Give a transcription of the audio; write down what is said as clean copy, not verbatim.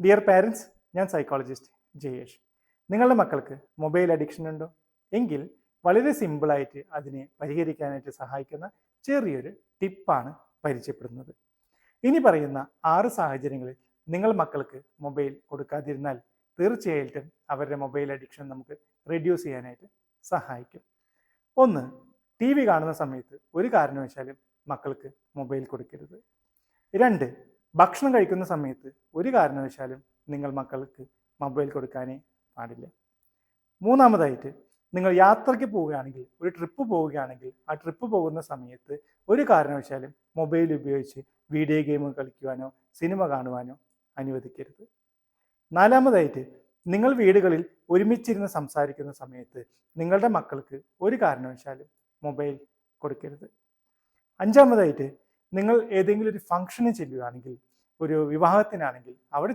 Dear parents, ഞാൻ psychologist Jayesh. നിങ്ങളുടെ മക്കൾക്ക് മൊബൈൽ അഡിക്ഷൻ ഉണ്ടോ? എങ്കിൽ വളരെ സിമ്പിളായിട്ട് അതിനെ പരിഹരിക്കാനായിട്ട് സഹായിക്കുന്ന ചെറിയൊരു ടിപ്പാണ് പരിചയപ്പെടുന്നത്. ഇനി പറയുന്ന 6 സാഹചര്യങ്ങളിൽ നിങ്ങൾ മക്കൾക്ക് മൊബൈൽ കൊടുക്കാതിരുന്നാൽ തീർച്ചയായിട്ടും അവരുടെ മൊബൈൽ അഡിക്ഷൻ നമുക്ക് റെഡ്യൂസ് ചെയ്യാനായിട്ട് സഹായിക്കും. 1. TV കാണുന്ന സമയത്ത് ഒരു കാരണവശാലും മക്കൾക്ക് മൊബൈൽ കൊടുക്കരുത്. 2. ഭക്ഷണം കഴിക്കുന്ന സമയത്ത് ഒരു കാരണവശാലും നിങ്ങൾ മക്കൾക്ക് മൊബൈൽ കൊടുക്കാനേ പാടില്ല. 3. നിങ്ങൾ യാത്രയ്ക്ക് പോവുകയാണെങ്കിൽ, ഒരു ട്രിപ്പ് പോവുകയാണെങ്കിൽ ആ ട്രിപ്പ് പോകുന്ന സമയത്ത് ഒരു കാരണവശാലും മൊബൈൽ ഉപയോഗിച്ച് വീഡിയോ ഗെയിം കളിക്കുവാനോ സിനിമ കാണുവാനോ അനുവദിക്കരുത്. 4. നിങ്ങൾ വീടുകളിൽ ഒരുമിച്ചിരുന്ന് സംസാരിക്കുന്ന സമയത്ത് നിങ്ങളുടെ മക്കൾക്ക് ഒരു കാരണവശാലും മൊബൈൽ കൊടുക്കരുത്. 5. നിങ്ങൾ ഏതെങ്കിലും ഒരു ഫംഗ്ഷന് ചെല്ലുകയാണെങ്കിൽ, ഒരു വിവാഹത്തിനാണെങ്കിൽ അവിടെ